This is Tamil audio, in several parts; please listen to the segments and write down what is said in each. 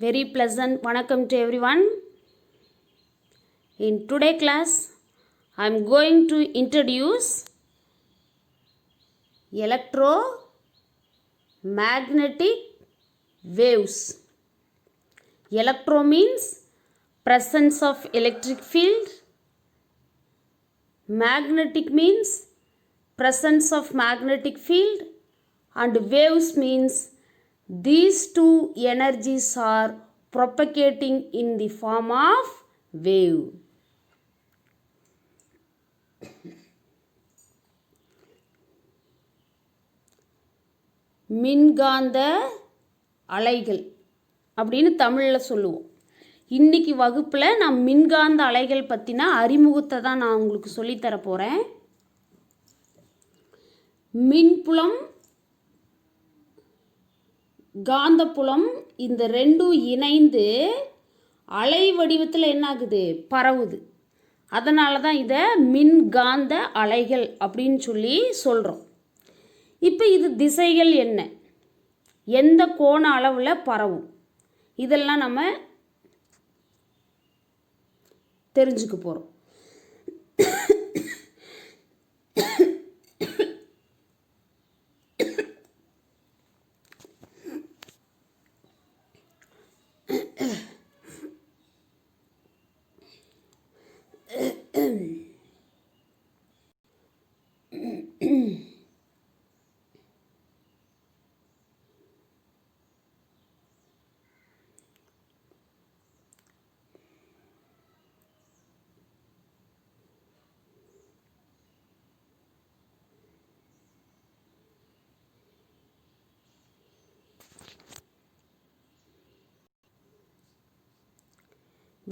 Very pleasant vanakkam to everyone. In today's class, I am going to introduce electromagnetic waves. Electro means presence of electric field. Magnetic means presence of magnetic field, and waves means these two energies are propagating in the form of wave. மின்காந்த அலைகள் அப்படின்னு தமிழில் சொல்லுவோம். இன்றைக்கி வகுப்பில் நான் மின்காந்த அலைகள் பற்றின அறிமுகத்தை தான் நான் உங்களுக்கு சொல்லித்தர போகிறேன். மின்புலம், காந்தப்புலம் இந்த ரெண்டும் இணைந்து அலை வடிவத்தில் என்ன ஆகுது, பரவுது. அதனால தான் இதை மின்காந்த அலைகள் அப்படின்னு சொல்லி சொல்கிறோம். இப்போ இது திசைகள் என்ன, எந்த கோண அளவில் பரவும், இதெல்லாம் நம்ம தெரிஞ்சுக்க போகிறோம்.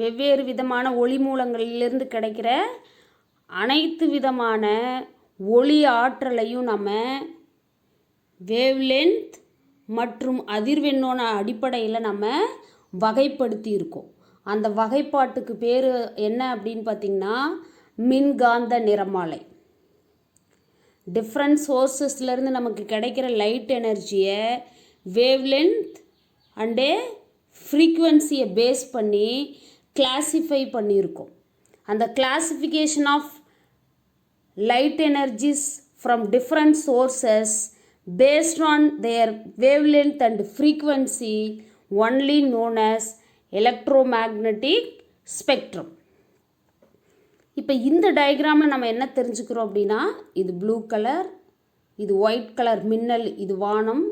வெவ்வேறு விதமான ஒளி மூலங்களிலிருந்து கிடைக்கிற அனைத்து விதமான ஒளி ஆற்றலையும் நம்ம வேவ்லென்த் மற்றும் அதிர்வெண்ணோட அடிப்படையில் நம்ம வகைப்படுத்தி இருக்கோம். அந்த வகைப்பாட்டுக்கு பேர் என்ன அப்படின்னு பார்த்திங்கன்னா மின்காந்த நிறமாலை. டிஃப்ரெண்ட் சோர்ஸஸ்லேருந்து நமக்கு கிடைக்கிற லைட் எனர்ஜியை வேவ்லென்த் அண்டு ஃப்ரீக்குவென்சியை பேஸ் பண்ணி கிளாஸிஃபை பண்ணியிருக்கோம். அந்த classification of light energies from different sources based on their wavelength and frequency only known as electromagnetic spectrum. இப்போ இந்த டயக்ராமில் நம்ம என்ன தெரிஞ்சுக்கிறோம் அப்படின்னா, இது ப்ளூ கலர், இது ஒயிட் கலர் மின்னல், இது வானம்,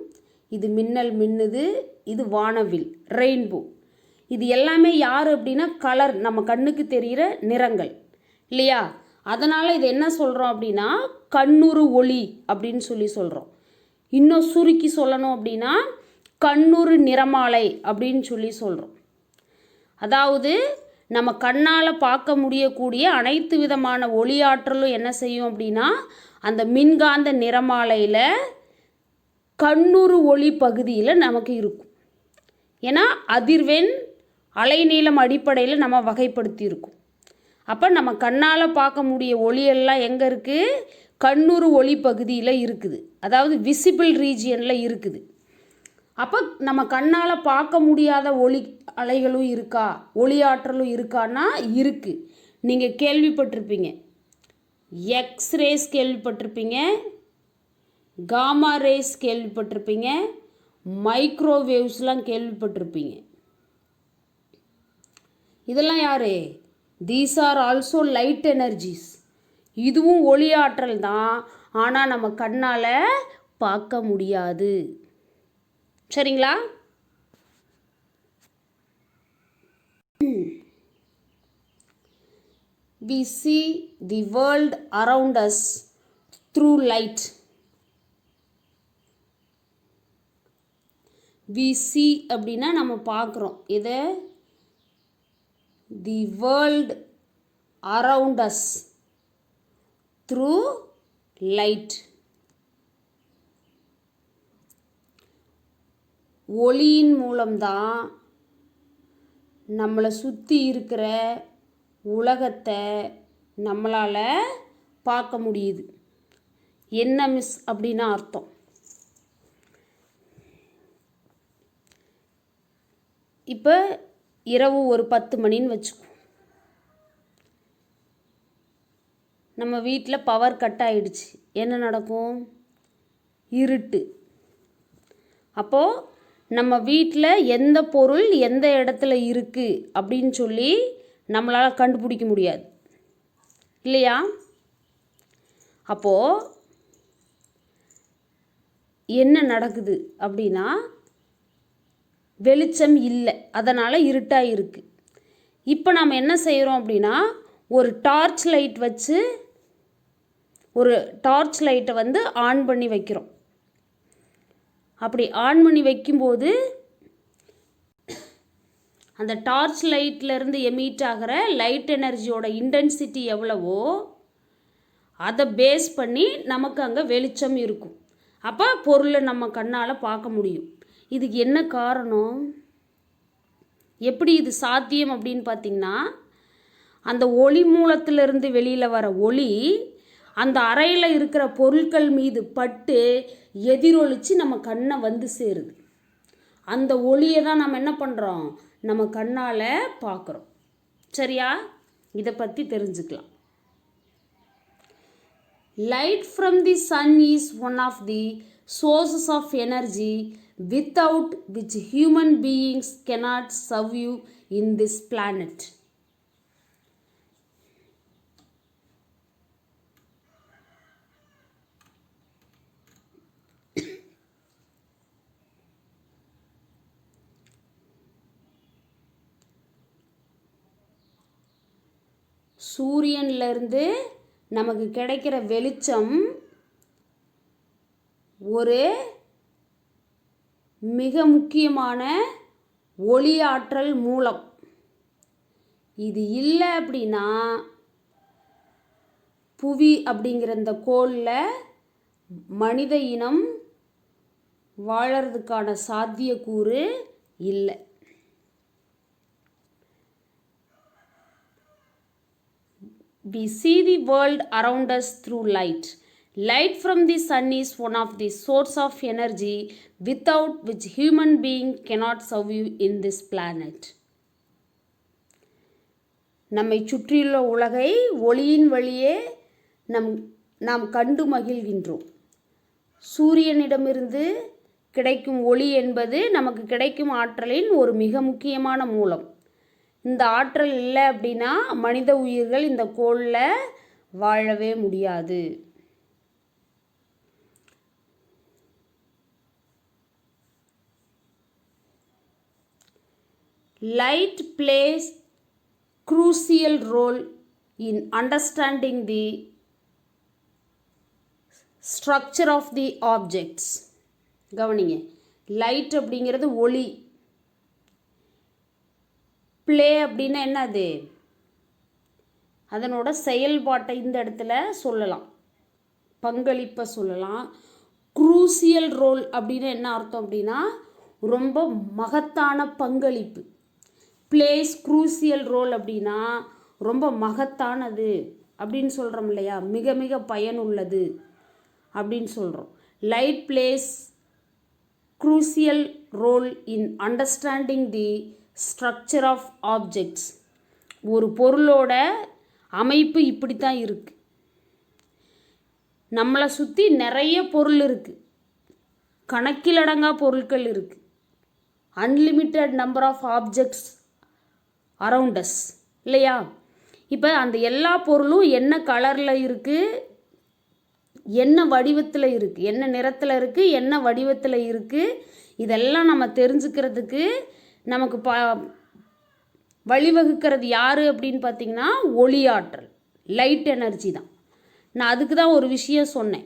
இது மின்னல் மின்னுது, இது வானவில் ரெயின்போ. இது எல்லாமே யார் அப்படின்னா கலர், நம்ம கண்ணுக்கு தெரிகிற நிறங்கள் இல்லையா. அதனால் இது என்ன சொல்கிறோம் அப்படின்னா கண்ணுறு ஒளி அப்படின்னு சொல்லி சொல்கிறோம். இன்னும் சுருக்கி சொல்லணும் அப்படின்னா கண்ணுறு நிறமாலை அப்படின்னு சொல்லி சொல்கிறோம். அதாவது நம்ம கண்ணால் பார்க்க முடியக்கூடிய அனைத்து விதமான ஒளி ஆற்றலும் என்ன செய்யும் அப்படின்னா அந்த மின்காந்த நிறமாலையில் கண்ணுறு ஒளி பகுதியில் நமக்கு இருக்கும். ஏன்னா அதிர்வெண் அலைநீளம் அடிப்படையில் நம்ம வகைப்படுத்தி இருக்கோம். அப்போ நம்ம கண்ணால் பார்க்க முடிய ஒளியெல்லாம் எங்கே இருக்குது, கண்ணுறு ஒளி பகுதியில் இருக்குது, அதாவது விசிபிள் ரீஜியனில் இருக்குது. அப்போ நம்ம கண்ணால் பார்க்க முடியாத ஒளி அலைகளும் இருக்கா, ஒளி ஆற்றலும் இருக்கான்னா இருக்குது. நீங்கள் கேள்விப்பட்டிருப்பீங்க, எக்ஸ்ரேஸ் கேள்விப்பட்டிருப்பீங்க, காமா ரேஸ் கேள்விப்பட்டிருப்பீங்க, மைக்ரோவேவ்ஸ்லாம் கேள்விப்பட்டிருப்பீங்க. இதெல்லாம் யார், these are also light energies. இதுவும் ஒளி ஆற்றல் தான், ஆனால் நம்ம கண்ணால் பார்க்க முடியாது. சரிங்களா? We see the world around us through light. We see அப்படின்னா நம்ம பார்க்குறோம். இதை the world around us through light. ஒளியின் மூலம்தான் நம்மளை சுற்றி இருக்கிற உலகத்தை நம்மளால் பார்க்க முடியுது. என்ன மிஸ் அப்படின்னா அர்த்தம், இப்போ இரவு ஒரு 10 மணின்னு வச்சுக்கோ. நம்ம வீட்டில் பவர் கட் ஆகிடுச்சு, என்ன நடக்கும்? இருட்டு. அப்போது நம்ம வீட்டில் எந்த பொருள் எந்த இடத்துல இருக்குது அப்படின்னு சொல்லி நம்மளால் கண்டுபிடிக்க முடியாது இல்லையா? அப்போது என்ன நடக்குது அப்படின்னா, வெளிச்சம் இல்லை, அதனால் இருட்டாக இருக்குது. இப்போ நாம் என்ன செய்கிறோம் அப்படின்னா, ஒரு டார்ச் லைட்டை வந்து ஆன் பண்ணி வைக்கிறோம். அப்படி ஆன் பண்ணி வைக்கும்போது அந்த டார்ச் லைட்லேருந்து எமிட் ஆகிற லைட் எனர்ஜியோட இன்டென்சிட்டி எவ்வளவோ அதை பேஸ் பண்ணி நமக்கு அங்கே வெளிச்சம் இருக்கும். அப்போ பொருளை நம்ம கண்ணால் பார்க்க முடியும். இதுக்கு என்ன காரணம்? எப்படி இது சாத்தியம் அப்படின்னு பார்த்திங்கன்னா, அந்த ஒளி மூலத்திலிருந்து வெளியில் வர ஒளி அந்த அறையில் இருக்கிற பொருட்கள் மீது பட்டு எதிரொலித்து நம்ம கண்ணை வந்து சேருது. அந்த ஒளியை தான் நம்ம என்ன பண்ணுறோம்? நம்ம கண்ணால் பார்க்குறோம். சரியா? இதை பற்றி தெரிஞ்சுக்கலாம். Light from the sun is one of the sources of energy without which human beings cannot survive in this planet. சூரியன்லேருந்து நமக்கு கிடைக்கிற வெளிச்சம் ஒரு மிக முக்கியமான ஒளியாற்றல் மூலம். இது இல்லை அப்படின்னா புவி அப்படிங்கிற இந்த கோளில் மனித இனம் வாழறதுக்கான சாத்தியக்கூறு இல்லை. We see the world around us through light. Light from the sun is one of the source of energy without which human being cannot survive in this planet. நம்மை சுற்றியுள்ள உலகை ஒளியின் வழியே நாம் கண்டு மகிழ்கின்றோம். சூரியனிடமிருந்து கிடைக்கும் ஒளி என்பது நமக்கு கிடைக்கும் ஆற்றலின் ஒரு மிக முக்கியமான மூலம். இந்த ஆற்றல் இல்லை அப்படின்னா மனித உயிர்கள் இந்த கோளில் வாழவே முடியாது. Light plays crucial role in understanding the structure of the objects. கவனிங்க, லைட் அப்படிங்கிறது ஒளி. ப்ளே அப்படின்னா என்னது? அதனோட செயல்பாட்டை இந்த இடத்துல சொல்லலாம், பங்களிப்பை சொல்லலாம். குரூசியல் ரோல் அப்படின்னு என்ன அர்த்தம் அப்படின்னா ரொம்ப மகத்தான பங்களிப்பு. பிளேஸ் குரூசியல் ரோல் அப்படின்னா ரொம்ப மகத்தானது அப்படின்னு சொல்கிறோம் இல்லையா? மிக மிக பயனுள்ளது அப்படின்னு சொல்கிறோம். Light plays crucial role in understanding the structure of objects. ஒரு பொருளோட அமைப்பு இப்படி தான் இருக்குது. நம்மளை சுற்றி நிறைய பொருள் இருக்குது, கணக்கிலடங்கா பொருட்கள் இருக்குது. Unlimited number of objects around us இல்லையா? இப்போ அந்த எல்லா பொருளும் என்ன கலரில் இருக்குது, என்ன வடிவத்தில் இருக்குது, என்ன நிறத்தில் இருக்குது, என்ன வடிவத்தில் இருக்குது, இதெல்லாம் நம்ம தெரிஞ்சுக்கிறதுக்கு நமக்கு வழிவகுக்கிறது யார் அப்படின்னு பார்த்திங்கன்னா ஒளியாற்றல், லைட் எனர்ஜி தான். நான் அதுக்கு தான் ஒரு விஷயம் சொன்னேன்.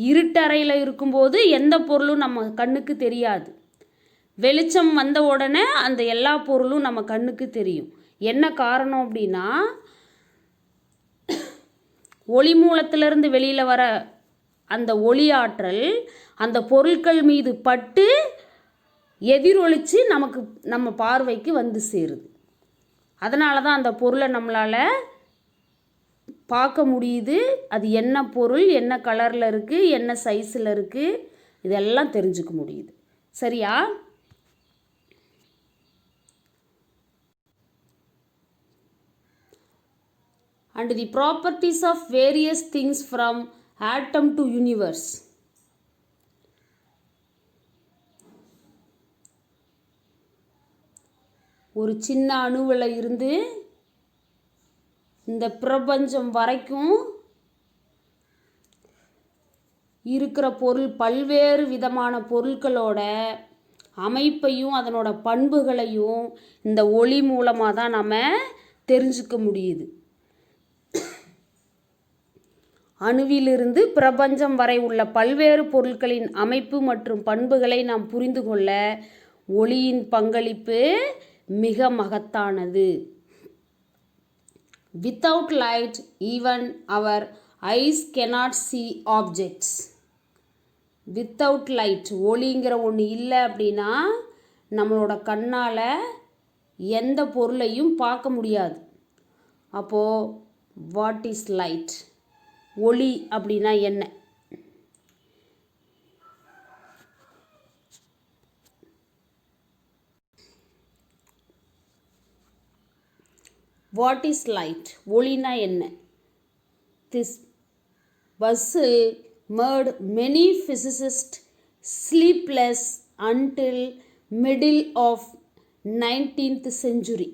இருட்டறையில் இருக்கும்போது எந்த பொருளும் நம்ம கண்ணுக்கு தெரியாது. வெளிச்சம் வந்த உடனே அந்த எல்லா பொருளும் நம்ம கண்ணுக்கு தெரியும். என்ன காரணம் அப்படின்னா ஒளி மூலத்திலிருந்து வெளியில் வர அந்த ஒளியாற்றல் அந்த பொருட்கள் மீது பட்டு எதிரொலித்து நம்ம பார்வைக்கு வந்து சேருது. அதனால தான் அந்த பொருளை நம்மளால் பார்க்க முடியுது. அது என்ன பொருள், என்ன கலரில் இருக்குது, என்ன சைஸில் இருக்குது, இதெல்லாம் தெரிஞ்சுக்க முடியுது. சரியா? and the properties of various things from atom to universe. ஒரு சின்ன அணுவில் இருந்து இந்த பிரபஞ்சம் வரைக்கும் இருக்கிற பொருள் பல்வேறு விதமான பொருட்களோட அமைப்பையும் அதனோட பண்புகளையும் இந்த ஒளி மூலமாக தான் நம்ம தெரிஞ்சுக்க முடியுது. அணுவிலிருந்து பிரபஞ்சம் வரை உள்ள பல்வேறு பொருட்களின் அமைப்பு மற்றும் பண்புகளை நாம் புரிந்து கொள்ள ஒளியின் பங்களிப்பு மிக மகத்தானது. Without light, even our eyes cannot see objects. Without light, ஒளிங்கிற ஒன்று இல்லை அப்படின்னா நம்மளோட கண்ணால் எந்த பொருளையும் பார்க்க முடியாது. அப்போது வாட் இஸ் லைட்? ஒளி அப்படின்னா என்ன? What is light? ஒளினா என்ன? This puzzle made many physicists sleepless until middle of 19th century.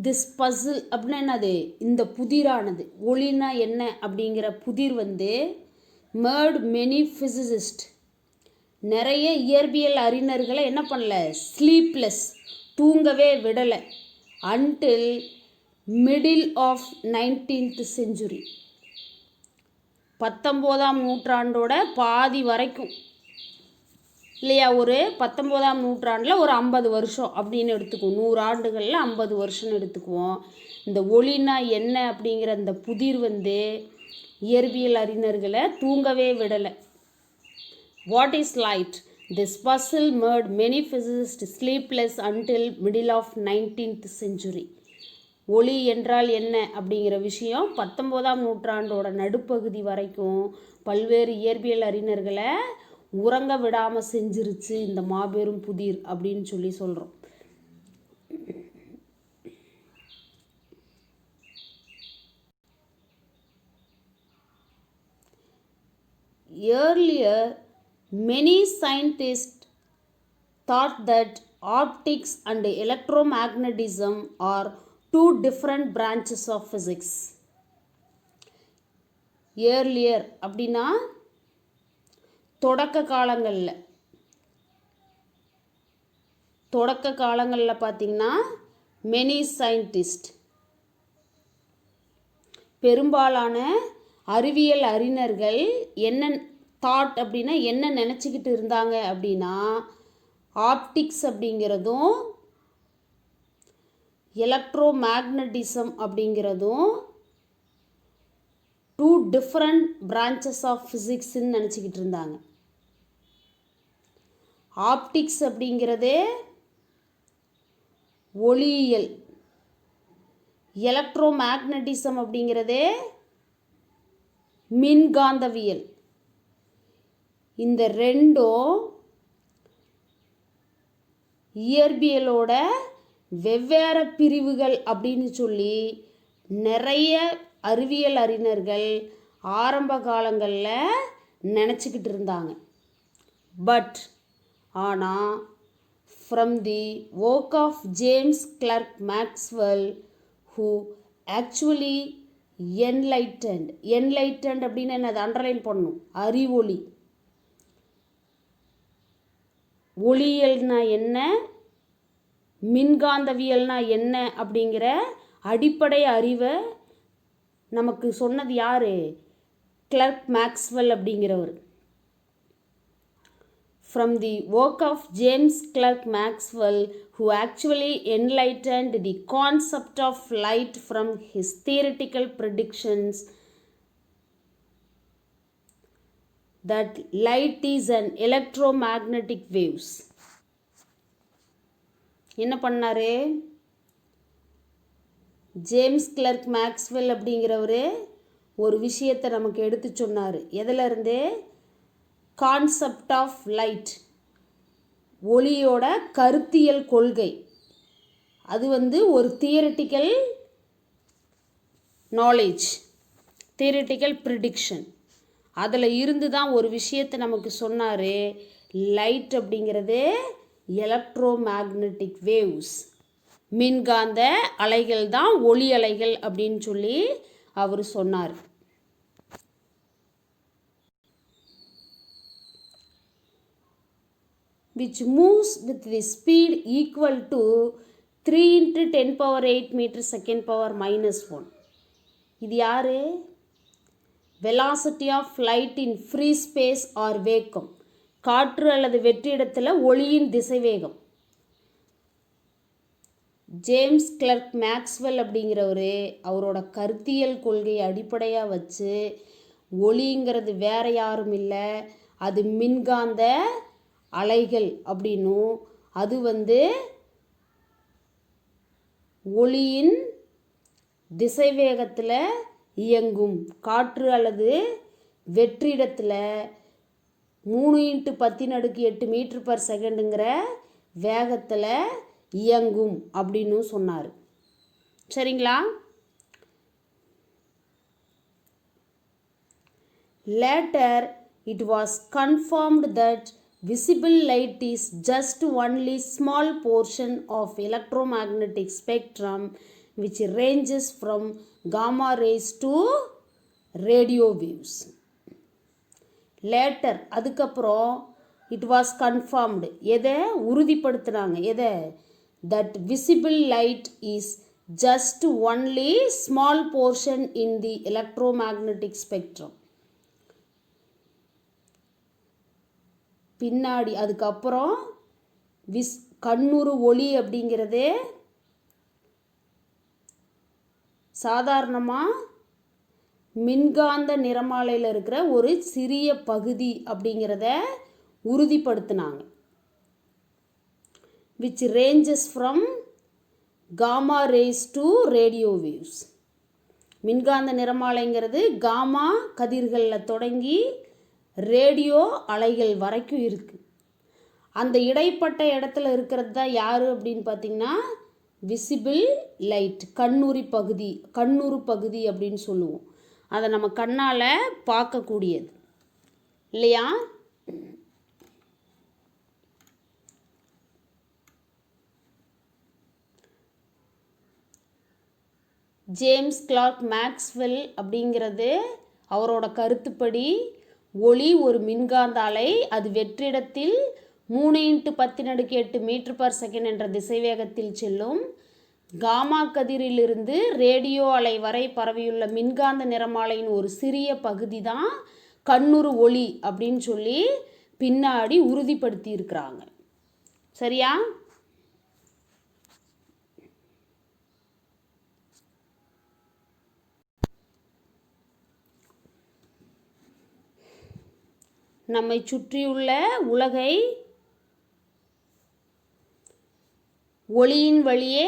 This puzzle அப்படின்னா என்னது? இந்த புதிரானது. ஒளினா என்ன அப்படிங்கிற புதிர் மேர்ட் மெனி ஃபிசிசிஸ்ட், நிறைய இயற்பியல் அறிஞர்களை என்ன பண்ணல? ஸ்லீப்லெஸ், தூங்கவே விடலை. Until middle of 19th century, 19ஆம் நூற்றாண்டோட பாதி வரைக்கும் இல்லையா? ஒரு 19ஆம் நூற்றாண்டில் ஒரு 50 வருஷம் அப்படின்னு எடுத்துக்குவோம். 100 ஆண்டுகளில் 50 வருஷம்னு எடுத்துக்குவோம். இந்த ஒளினா என்ன அப்படிங்கிற அந்த புதிர் இயற்பியல் அறிஞர்களை தூங்கவே விடலை. What is light? This puzzle made many physicists sleepless until middle of 19th century. ஒளி என்றால் என்ன அப்படிங்கிற விஷயம் 19ஆம் நூற்றாண்டோட நடுப்பகுதி வரைக்கும் பல்வேறு இயற்பியல் அறிஞர்களை உறங்க விடாமல் செஞ்சிருச்சு இந்த மாபெரும் புதிர் அப்படின்னு சொல்கிறோம். Earlier, many scientists thought that optics and electromagnetism are two different branches of physics. Earlier அப்படின்னா தொடக்க காலங்களில் பார்த்திங்கன்னா மெனி சயின்டிஸ்ட், பெரும்பாலான அறிவியல் அறிஞர்கள் என்ன தாட் அப்படின்னா என்ன நினச்சிக்கிட்டு இருந்தாங்க அப்படின்னா, ஆப்டிக்ஸ் அப்படிங்கிறதும் எலக்ட்ரோ மேக்னட்டிசம் அப்படிங்கிறதும் 2 different branches of physicsன்னு நினச்சிக்கிட்டு இருந்தாங்க. ஆப்டிக்ஸ் அப்படிங்கிறது ஒளியியல், எலக்ட்ரோ மேக்னட்டிசம் அப்படிங்கிறது மின்காந்தவியல். இந்த ரெண்டும் இயற்பியலோட வெவ்வேறு பிரிவுகள் அப்படின்னு சொல்லி நிறைய அறிவியல் அறிஞர்கள் ஆரம்ப காலங்களில் நினச்சிக்கிட்டு இருந்தாங்க. பட் ஆனால் from the work of James Clerk Maxwell, who actually enlightened அப்படின்னு என்னது அண்டர்லைன் பண்ணும், அறிவொளி. ஒளியியல்னா என்ன, மின்காந்தவியல்னா என்ன அப்படிங்கிற அடிப்படை அறிவை நமக்கு சொன்னது யார்? கிளர்க் மேக்ஸ்வெல் அப்படிங்கிறவர். From the work of James Clerk Maxwell, who actually enlightened the concept of light from his theoretical predictions that light is an electromagnetic waves. என்ன பண்ணாரு? ஜேம்ஸ் கிளர்க் மேக்ஸ்வெல் அப்படிங்கிறவர் ஒரு விஷயத்தை நமக்கு எடுத்து சொன்னார். எதிலிருந்து? கான்செப்ட் ஆஃப் லைட், ஒளியோட கருத்தியல் கொள்கை. அது ஒரு தியரிட்டிக்கல் நாலேஜ், தியரிட்டிக்கல் ப்ரிடிக்ஷன், அதில் இருந்து தான் ஒரு விஷயத்தை நமக்கு சொன்னார். லைட் அப்படிங்கிறது எலக்ட்ரோ மேக்னெட்டிக் வேவ்ஸ், மின்காந்த அலைகள் தான் ஒளி அலைகள் அப்படின்னு சொல்லி அவர் சொன்னார். which moves with the speed equal to 3 into 10 power 8 meter second power minus 1. இது யாரு? velocity of light in free space or vacuum, காற்று அல்லது வெற்றிடத்தில் ஒளியின் திசைவேகம். ஜேம்ஸ் கிளர்க் மேக்ஸ்வெல் அப்படிங்கிறவர் அவரோட கருத்தியல் கொள்கையை அடிப்படையாக வச்சு ஒளிங்கிறது வேற யாரும் இல்லை, அது மின்காந்த அலைகள் அப்படின்னும், அது ஒளியின் திசைவேகத்தில் இயங்கும், காற்று அல்லது வெற்றிடத்தில் 3×10⁸ மீட்டர் பர் செகண்டுங்கிற வேகத்தில் இயங்கும் அப்படின்னு சொன்னார். சரிங்களா? Later it was confirmed that visible light is just only small portion of electromagnetic spectrum which ranges from gamma rays to radio waves. Later அதுக்கப்புறம் it was confirmed, எதை உறுதிப்படுத்தினாங்க, எதை? that visible light is just only small portion in the electromagnetic spectrum. பின்னாடி அதுக்கப்புறம் கண்ணுறு ஒளி அப்படிங்கிறது சாதாரணமாக மின்காந்த நிறமாலையில் இருக்கிற ஒரு சிறிய பகுதி அப்படிங்கிறத உறுதிப்படுத்தினாங்க. which ranges from gamma rays to radio waves. மின்காந்த நிறமாலைங்கிறது காமா கதிர்களில் தொடங்கி ரேடியோ அலைகள் வரைக்கும் இருக்குது. அந்த இடைப்பட்ட இடத்துல இருக்கிறது தான் யார் அப்படின்னு பார்த்திங்கன்னா விசிபிள் லைட், கண்ணுறு பகுதி அப்படின்னு சொல்லுவோம். அதை நம்ம கண்ணால் பார்க்கக்கூடியது இல்லையா? ஜேம்ஸ் கிளார்க் மேக்ஸ்வெல் அப்படிங்கிறது அவரோட கருத்துப்படி ஒளி ஒரு மின்காந்த அலை, அது வெற்றிடத்தில் 3×10⁸ மீட்டர் பர் செகண்ட் என்ற திசைவேகத்தில் செல்லும். காமா கதிரிலிருந்து ரேடியோ அலை வரை பரவியுள்ள மின்காந்த நிறமாலையின் ஒரு சிறிய பகுதி தான் கண்ணுறு ஒளி அப்படின்னு சொல்லி பின்னாடி உறுதிப்படுத்தி இருக்கிறாங்க. சரியா? நம்மை சுற்றியுள்ள உலகை ஒளியின் வழியே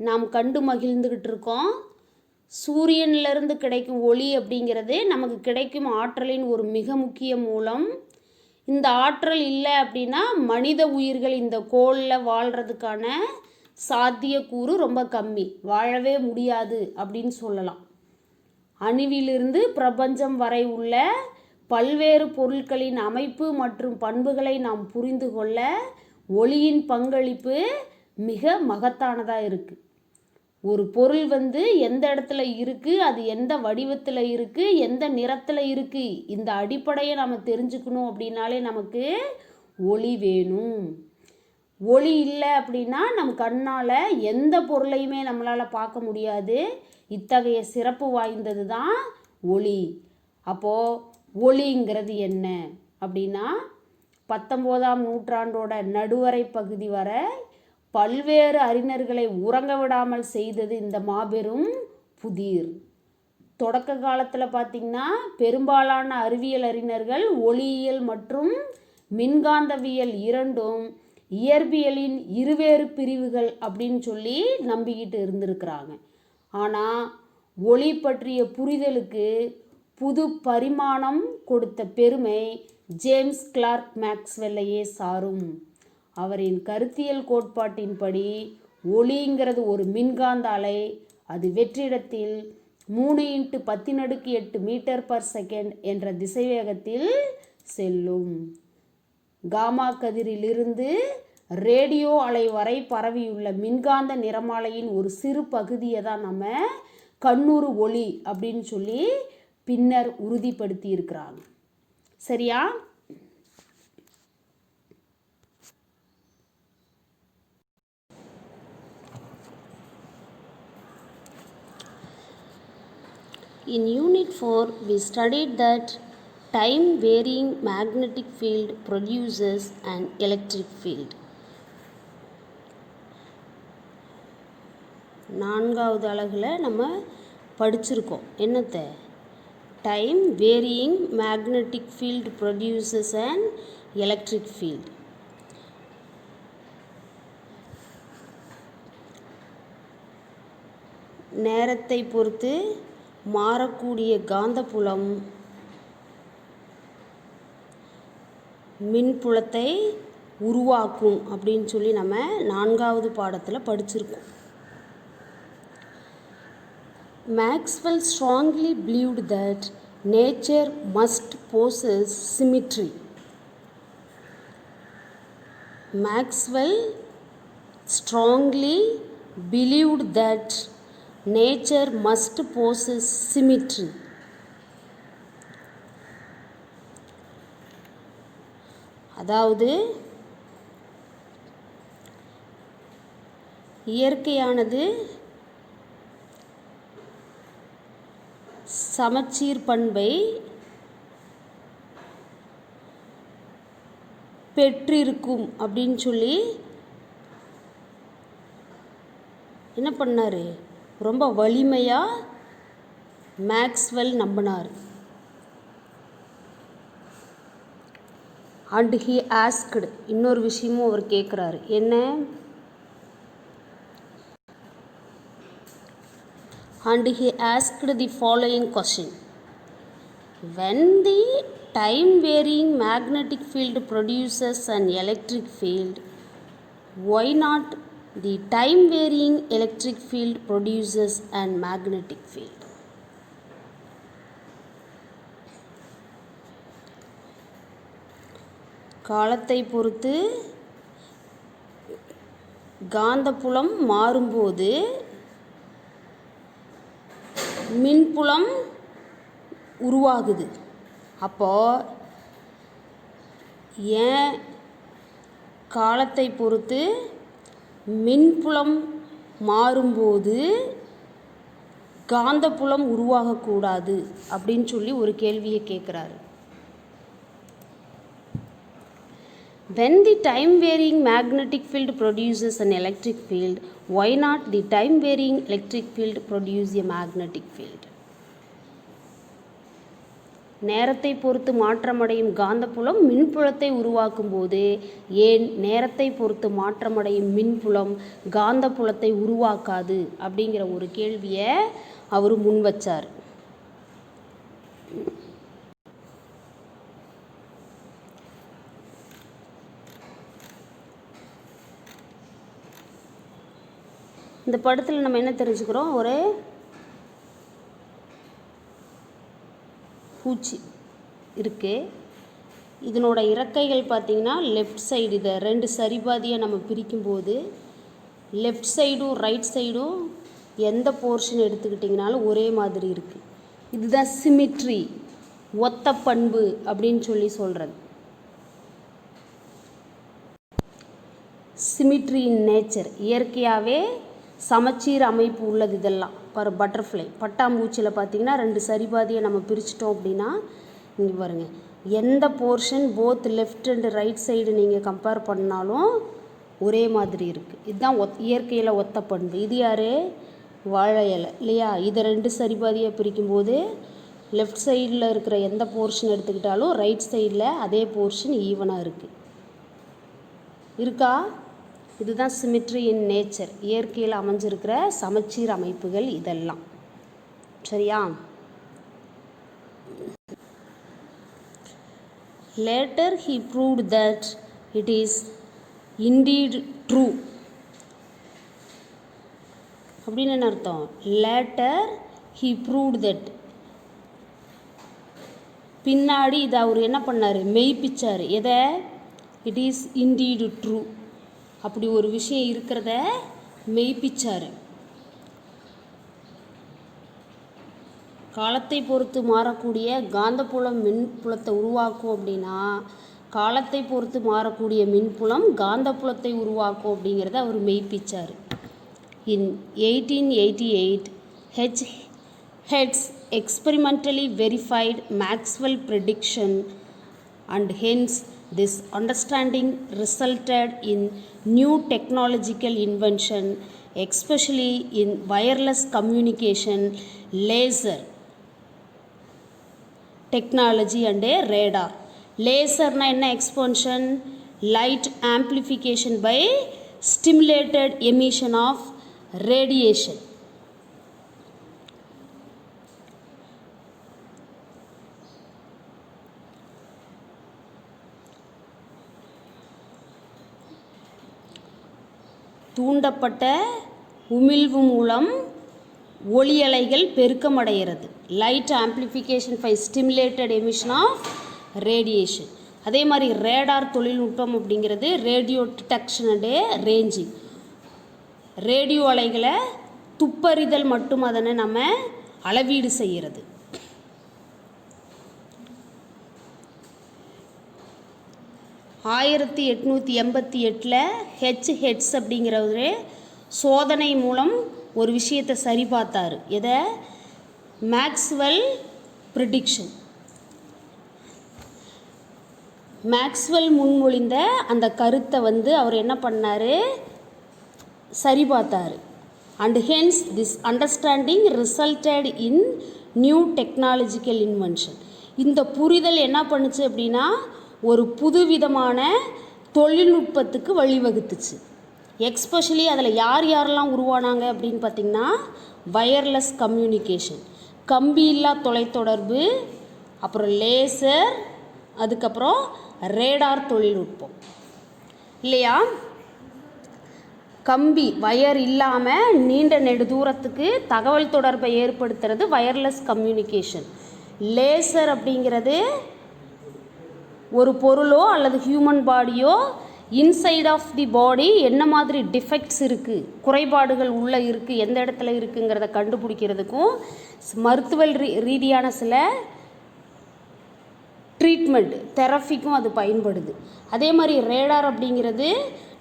நாம் கண்டு மகிழ்ந்துக்கிட்டு இருக்கோம். சூரியனிலிருந்து கிடைக்கும் ஒளி அப்படிங்கிறது நமக்கு கிடைக்கும் ஆற்றலின் ஒரு மிக முக்கிய மூலம். இந்த ஆற்றல் இல்லை அப்படின்னா மனித உயிர்கள் இந்த கோளில் வாழ்கிறதுக்கான சாத்தியக்கூறு ரொம்ப கம்மி, வாழவே முடியாது அப்படின்னு சொல்லலாம். அணுவிலிருந்து பிரபஞ்சம் வரை உள்ள பல்வேறு பொருட்களின் அமைப்பு மற்றும் பண்புகளை நாம் புரிந்து கொள்ள ஒளியின் பங்களிப்பு மிக மகத்தானதாக இருக்குது. ஒரு பொருள் எந்த இடத்துல இருக்குது, அது எந்த வடிவத்தில் இருக்குது, எந்த நிறத்தில் இருக்குது, இந்த அடிப்படையை நம்ம தெரிஞ்சுக்கணும் அப்படின்னாலே நமக்கு ஒளி வேணும். ஒளி இல்லை அப்படின்னா நம் கண்ணால் எந்த பொருளையுமே நம்மளால் பார்க்க முடியாது. இத்தகைய சிறப்பு வாய்ந்தது தான் ஒளி. அப்போது ஒளிங்கிறது என்ன அப்படின்னா 19ஆம் நூற்றாண்டோட நடுவரை பகுதி வரை பல்வேறு அறிஞர்களை உறங்க விடாமல் செய்தது இந்த மாபெரும் புதிர். தொடக்க காலத்தில் பார்த்திங்கன்னா பெரும்பாலான அறிவியல் அறிஞர்கள் ஒளியியல் மற்றும் மின்காந்தவியல் இரண்டும் இயற்பியலின் இருவேறு பிரிவுகள் அப்படின்னு சொல்லி நம்பிக்கிட்டு இருந்திருக்கிறாங்க. ஆனால் ஒளி பற்றிய புரிதலுக்கு புது பரிமாணம் கொடுத்த பெருமை ஜேம்ஸ் கிளார்க் மேக்ஸ்வெல்லையே சாரும். அவரின் கருத்தியல் கோட்பாட்டின்படி ஒளிங்கிறது ஒரு மின்காந்த அலை, அது வெற்றிடத்தில் 3×10⁸ மீட்டர்/செகண்ட் என்ற திசைவேகத்தில் செல்லும். காமா கதிரிலிருந்து ரேடியோ அலை வரை பரவியுள்ள மின்காந்த நிறமாலையின் ஒரு சிறு பகுதியை தான் நம்ம கண்ணுறு ஒளி அப்படின்னு சொல்லி பின்னர் உறுதிப்படுத்தி இருக்கிறாங்க. சரியா? In Unit 4, we studied that time-varying magnetic field produces an electric field. 4வது அலகுல நம்ம படிச்சிருக்கோம். என்னத்தை? time-varying magnetic field produces an electric field. நேரத்தை பொறுத்து மாறக்கூடிய காந்தப்புலம் மின்புலத்தை உருவாக்கும் அப்படின்னு சொல்லி நம்ம 4வது பாடத்தில் படிச்சிருக்கோம். Maxwell strongly believed that nature must possess symmetry. Maxwell strongly believed that nature must possess symmetry. அதாவது இயற்கையானது சமச்சீர் பண்பை பெற்றிருக்கும் அப்படின்னு சொல்லி என்ன பண்ணார்? ரொம்ப வலிமையாக மேக்ஸ்வெல் நம்பினார். அண்ட் ஹி ஆஸ்க்டு, இன்னொரு விஷயமும் அவர் கேட்குறாரு. என்ன? And he asked the following question: when the time-varying magnetic field produces an electric field, why not the time-varying electric field produces an magnetic field? காலத்தை பொறுத்து காந்தப்புலம் மாறும்போது மின்புலம் உருவாகுது. அப்போது ஏன் காலத்தை பொறுத்து மின்புலம் மாறும்போது காந்தப்புலம் உருவாகக்கூடாது அப்படின்னு சொல்லி ஒரு கேள்வியை கேட்குறாரு. When the time-varying magnetic field produces an electric field, why not the time-varying electric field produce a magnetic field? நேரத்தை பொறுத்து மாற்றமடையும் காந்தப்புலம் மின்புலத்தை உருவாக்கும் போது ஏன் நேரத்தை பொறுத்து மாற்றமடையும் மின்புலம் காந்தப்புலத்தை உருவாக்காது அப்படிங்கிற ஒரு கேள்வியை அவர் முன் வச்சார். இந்த படத்தில் நம்ம என்ன தெரிஞ்சுக்கிறோம்? ஒரு பூச்சி இருக்குது. இதனோட இறக்கைகள் பார்த்திங்கன்னா லெஃப்ட் சைடு, இதை 2 சரிபாதியாக நம்ம பிரிக்கும்போது லெஃப்ட் சைடும் ரைட் சைடும் எந்த போர்ஷன் எடுத்துக்கிட்டிங்கனாலும் ஒரே மாதிரி இருக்குது. இதுதான் சிமிட்ரி, ஒத்த பண்பு அப்படின்னு சொல்லி சொல்கிறது. சிமிட்ரி இன் நேச்சர், இயற்கையாகவே சமச்சீர் அமைப்பு உள்ளது. இதெல்லாம் பாரு, பட்டர்ஃப்ளை பட்டாம்பூச்சியில் பார்த்திங்கன்னா 2 சரிபாதியை நம்ம பிரிச்சிட்டோம் அப்படின்னா இங்கே பாருங்கள், எந்த portion both left and right side நீங்கள் கம்பேர் பண்ணாலும் ஒரே மாதிரி இருக்குது. இதுதான் இயற்கையில் ஒத்த பண்பு. இது யார்? வாழை இலை இல்லையா? இதை 2 சரிபாதியாக பிரிக்கும்போது லெஃப்ட் சைடில் இருக்கிற எந்த போர்ஷன் எடுத்துக்கிட்டாலும் ரைட் சைடில் அதே போர்ஷன் ஈவனாக இருக்கா? இதுதான் சிமிட்ரி இன் நேச்சர், இயற்கையில் அமைஞ்சிருக்கிற சமச்சீர் அமைப்புகள் இதெல்லாம். சரியா? Later he proved that it is indeed true. அப்படின்னு என்ன அர்த்தம்? Later he proved that. பின்னாடி இதை அவர் என்ன பண்ணார், மெய்ப்பிச்சார். எதை? இட் இஸ் இன்டீடு ட்ரூ, அப்படி ஒரு விஷயம் இருக்கிறத மெய்ப்பிச்சார். காலத்தை பொறுத்து மாறக்கூடிய காந்தப்புலம் மின்புலத்தை உருவாக்கும் அப்படின்னா, காலத்தை பொறுத்து மாறக்கூடிய மின்புலம் காந்தப்புலத்தை உருவாக்கும் அப்படிங்கிறத அவர் மெய்ப்பிச்சார். இன் 1888 Hertz experimentally verified Maxwell prediction, and hence this understanding resulted in new technological invention, especially in wireless communication, laser technology and radar. Laser na enna expansion? Light amplification by stimulated emission of radiation. தூண்டப்பட்ட உமிழ்வு மூலம் ஒளியலைகள் பெருக்கமடைகிறது. Light amplification by stimulated emission of radiation. அதே மாதிரி ரேடார் தொழில்நுட்பம் அப்படிங்கிறது radio detection and ranging. Radio அலைகளை துப்பறிதல் மட்டும் அதனை நம்ம அளவீடு செய்கிறது. 1888 ஹெட்ஸ் அப்படிங்கிறவரு சோதனை மூலம் ஒரு விஷயத்தை சரி பார்த்தார். எதை? Maxwell prediction. மேக்ஸ்வெல் முன்மொழிந்த அந்த கருத்தை அவர் என்ன பண்ணார், சரி பார்த்தார். And hence this understanding resulted in new technological invention. இந்த புரிதல் என்ன பண்ணுச்சு அப்படின்னா, ஒரு புதுவிதமான தொழில்நுட்பத்துக்கு வழிவகுத்துச்சு. எக்ஸ்பெஷலி அதில் யார் யாரெல்லாம் உருவானாங்க அப்படின்னு பார்த்திங்கன்னா, வயர்லெஸ் கம்யூனிகேஷன், கம்பியில்லா தொலைத்தொடர்பு, அப்புறம் லேசர், அதுக்கப்புறம் ரேடார் தொழில்நுட்பம் இல்லையா. கம்பி வயர் இல்லாமல் நீண்ட நெடு தூரத்துக்கு தகவல் தொடர்பை ஏற்படுத்துறது வயர்லெஸ் கம்யூனிகேஷன். லேசர் அப்படிங்கிறது ஒரு பொருளோ அல்லது ஹியூமன் பாடியோ இன்சைட் ஆஃப் தி பாடி என்ன மாதிரி டிஃபெக்ட்ஸ் இருக்குது, குறைபாடுகள் உள்ளே இருக்குது, எந்த இடத்துல இருக்குங்கிறத கண்டுபிடிக்கிறதுக்கும் மருத்துவ ரீதியான சில ட்ரீட்மெண்ட் தெரப்பிக்கும் அது பயன்படுது. அதே மாதிரி ரேடார் அப்படிங்கிறது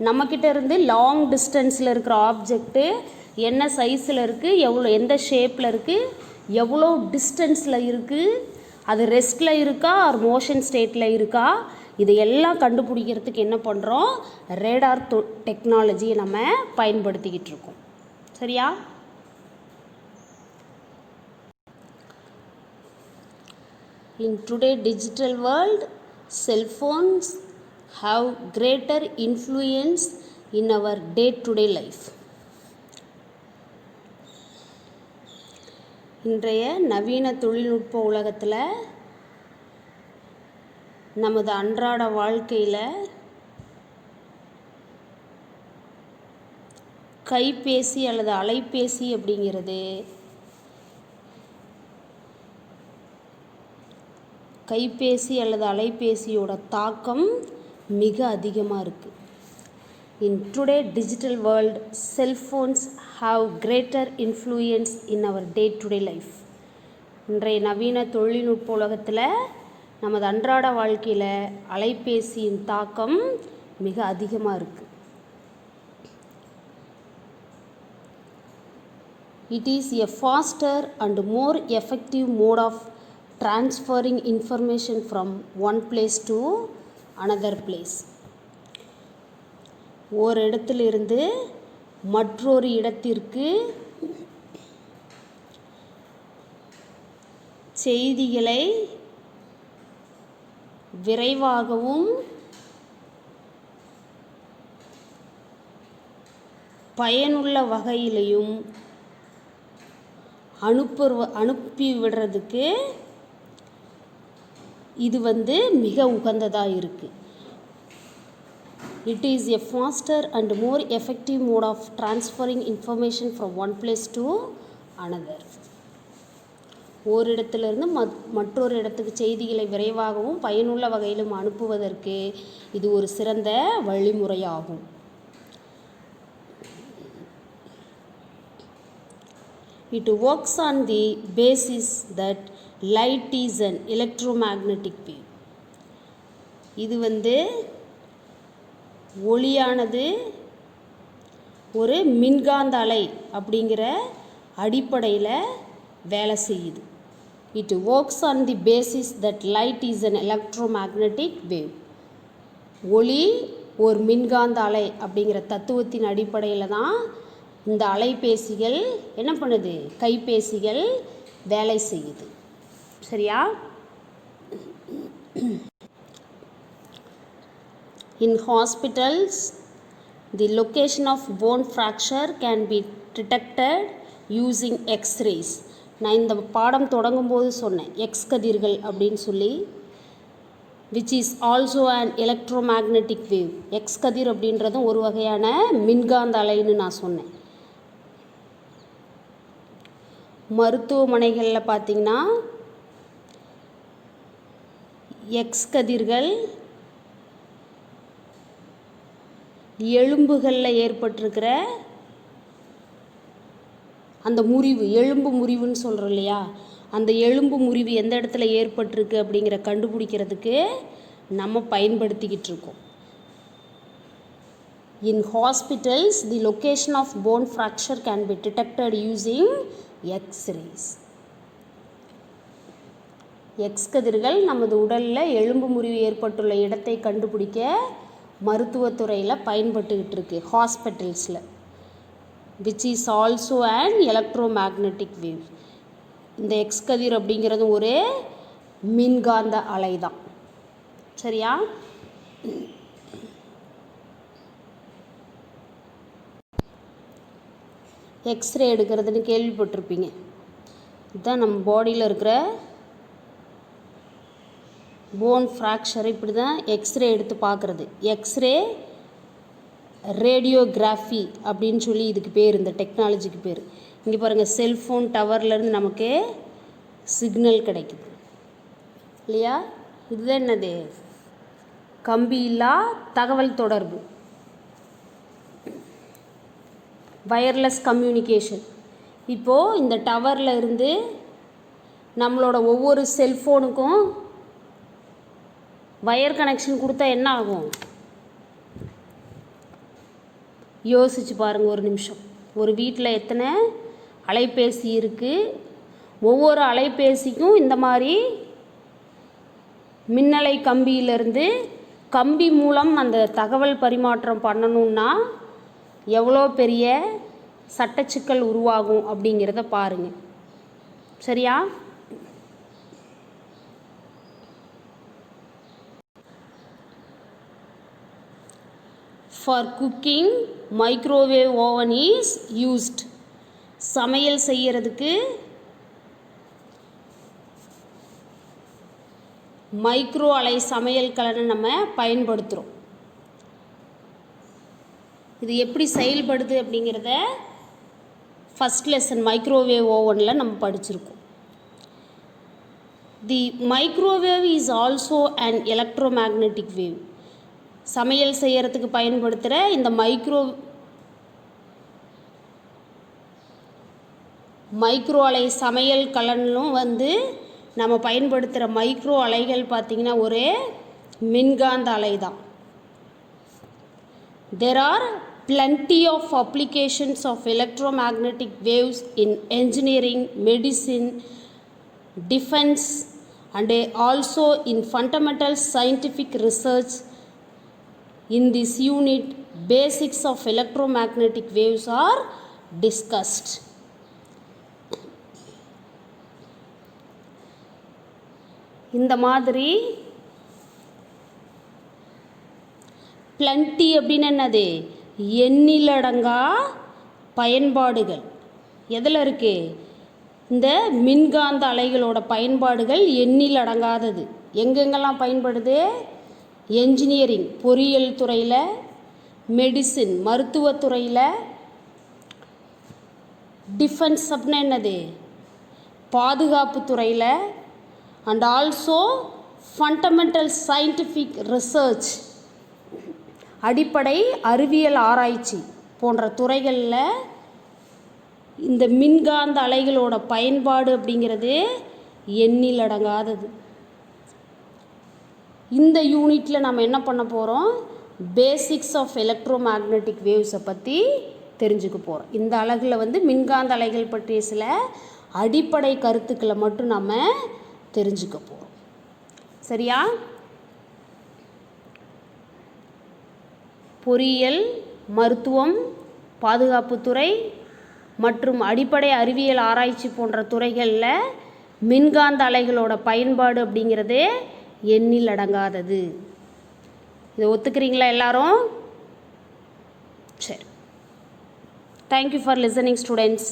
நம்மக்கிட்ட இருந்து லாங் டிஸ்டன்ஸில் இருக்கிற ஆப்ஜெக்ட்டு என்ன சைஸில் இருக்குது, எவ்வளோ எந்த ஷேப்பில் இருக்குது, எவ்வளோ டிஸ்டன்ஸில் இருக்குது, அது ரெஸ்ட்டில் இருக்கா ஆர் மோஷன் ஸ்டேட்டில் இருக்கா, இதையெல்லாம் கண்டுபிடிக்கிறதுக்கு என்ன பண்ணுறோம், ரேடார் டெக்னாலஜியை நம்ம பயன்படுத்திக்கிட்டு இருக்கோம். சரியா? In today's digital world, cell phones have greater influence in our day-to-day life. இன்றைய நவீன தொழில்நுட்ப உலகத்தில் நமது அன்றாட வாழ்க்கையில் கைபேசி அல்லது அலைபேசி அப்படிங்கிறது கைபேசி அல்லது அலைபேசியோட தாக்கம் மிக அதிகமாக இருக்குது. In today's digital world, cell phones have greater influence in our day-to-day life. இன்றைய நவீன தொழில்நுட்ப உலகத்தில் நமது அன்றாட வாழ்க்கையில் அலைபேசியின் தாக்கம் மிக அதிகமாக இருக்குது. It is a faster and more effective mode of transferring information from one place to another place. ஒரு இடத்திலிருந்து மற்றொரு இடத்திற்கு செய்திகளை விரைவாகவும் பயனுள்ள வகையிலையும் அனுப்பி விடுறதுக்கு இது மிக உகந்ததாக இருக்குது. It is a faster and more effective mode of transferring information from one place to another. ஓரிடத்திலிருந்து மற்றொரு இடத்துக்கு செய்திகளை விரைவாகவும் பயனுள்ள வகையிலும் அனுப்புவதற்கு இது ஒரு சிறந்த வழிமுறையாகும். It works on the basis that light is an electromagnetic wave. இது ஒளியானது ஒரு மின்காந்த அலை அப்படிங்கிற அடிப்படையில் வேலை செய்யுது. It works on the basis that light is an electromagnetic wave. ஒளி ஒரு மின்காந்த அலை அப்படிங்கிற தத்துவத்தின் அடிப்படையில் தான் இந்த அலைபேசிகள் என்ன பண்ணுது, கைபேசிகள் வேலை செய்யுது. சரியா? In hospitals, the location of bone fracture can be detected using X-rays. நான் இந்த பாடம் தொடங்கும் போது சொன்னேன் எக்ஸ் கதிர்கள் அப்படின்னு சொல்லி, which is also an electromagnetic wave. X கதிர் அப்படின்றதும் ஒரு வகையான மின்காந்த அலைன்னு நான் சொன்னேன். மருத்துவமனைகளில் பார்த்திங்கன்னா எக்ஸ் கதிர்கள் எலும்புகளில் ஏற்பட்டிருக்கிற அந்த முறிவு, எலும்பு முறிவுன்னு சொல்கிறோம் இல்லையா, அந்த எலும்பு முறிவு எந்த இடத்துல ஏற்பட்டிருக்கு அப்படிங்கிற கண்டுபிடிக்கிறதுக்கு நம்ம பயன்படுத்திக்கிட்டு இருக்கோம். In hospitals, the location of bone fracture can be detected using X-rays. X கதிர்கள் நமது உடலில் எலும்பு முறிவு ஏற்பட்டுள்ள இடத்தை கண்டுபிடிக்க மருத்துவத்துறையில் பயன்பட்டுக்கிட்டு இருக்கு ஹாஸ்பிட்டல்ஸில். which is also an electromagnetic wave. இந்த எக்ஸ் கதிர் அப்படிங்கிறது ஒரு மின்காந்த அலை தான். சரியா? எக்ஸ்ரே எடுக்கிறதுன்னு கேள்விப்பட்டிருப்பீங்க. இதுதான் நம்ம பாடியில் இருக்கிற போன் ஃப்ராக்சர் இப்படி தான் எக்ஸ்ரே எடுத்து பார்க்குறது. எக்ஸ்ரே ரேடியோகிராஃபி அப்படின்னு சொல்லி இதுக்கு பேர், இந்த டெக்னாலஜிக்கு பேர். இங்கே பாருங்கள், செல்ஃபோன் டவர்லேருந்து நமக்கு சிக்னல் கிடைக்குது இல்லையா? இதுதான் என்னது, கம்பி இல்லா தகவல் தொடர்பு, வயர்லெஸ் கம்யூனிகேஷன். இப்போது இந்த டவரில் இருந்து நம்மளோட ஒவ்வொரு செல்ஃபோனுக்கும் வயர் கனெக்ஷன் கொடுத்தா என்ன ஆகும் யோசிச்சு பாருங்கள் ஒரு நிமிஷம். ஒரு வீட்டில் எத்தனை அலைபேசி இருக்குது, ஒவ்வொரு அலைபேசிக்கும் இந்த மாதிரி மின்னலை கம்பியிலிருந்து கம்பி மூலம் அந்த தகவல் பரிமாற்றம் பண்ணணுன்னா எவ்வளோ பெரிய சட்டச்சிக்கல் உருவாகும் அப்படிங்கிறத பாருங்கள். சரியா? For cooking, microwave oven is used. சமையல் செய்யறதுக்கு மைக்ரோ அலை சமையல் கலனை நம்ம பயன்படுத்துகிறோம். இது எப்படி செயல்படுது அப்படிங்கிறத ஃபஸ்ட் லெசன் மைக்ரோவேவ் ஓவனில் நம்ம படிச்சிருக்கோம். The microwave is also an electromagnetic wave. சமையல் செய்யறதுக்கு பயன்படுத்துகிற இந்த மைக்ரோ அலை சமையல் கலனும் நம்ம பயன்படுத்துகிற மைக்ரோ அலைகள் பார்த்திங்கன்னா ஒரு மின்காந்த அலை தான். There are plenty of applications of electromagnetic waves in engineering, medicine, defense, and also in fundamental scientific research. In this unit, basics of electromagnetic waves are discussed. இந்த மாதிரி பிளண்டி அப்படின்னு என்னது, எண்ணிலடங்கா பயன்பாடுகள் எதில் இருக்குது, இந்த மின்காந்த அலைகளோட பயன்பாடுகள் எண்ணில் அடங்காதது. எங்கெங்கெல்லாம் பயன்படுது, என்ஜினியரிங் பொறியியல் துறையில், மெடிசின் மருத்துவத்துறையில், டிஃபென்ஸ் அப்படின்னா என்னது பாதுகாப்பு துறையில் and also fundamental scientific research, அடிப்படை அறிவியல் ஆராய்ச்சி போன்ற துறைகளில் இந்த மின்காந்த அலைகளோட பயன்பாடு அப்படிங்கிறது எண்ணில் அடங்காதது. இந்த யூனிட்டில் நம்ம என்ன பண்ண போகிறோம், பேசிக்ஸ் ஆஃப் எலக்ட்ரோ மேக்னெட்டிக் வேவ்ஸை பற்றி தெரிஞ்சுக்க போகிறோம். இந்த அலகில் வந்து மின்காந்த அலைகள் பற்றிய சில அடிப்படை கருத்துக்களை மட்டும் நம்ம தெரிஞ்சுக்க போகிறோம். சரியா? பொறியியல், மருத்துவம், பாதுகாப்புத்துறை மற்றும் அடிப்படை அறிவியல் ஆராய்ச்சி போன்ற துறைகளில் மின்காந்த அலைகளோட பயன்பாடு அப்படிங்கிறது எண்ணில் அடங்காதது. இதை ஒத்துக்கிறீங்களா எல்லாரும்? சரி. Thank you for listening students.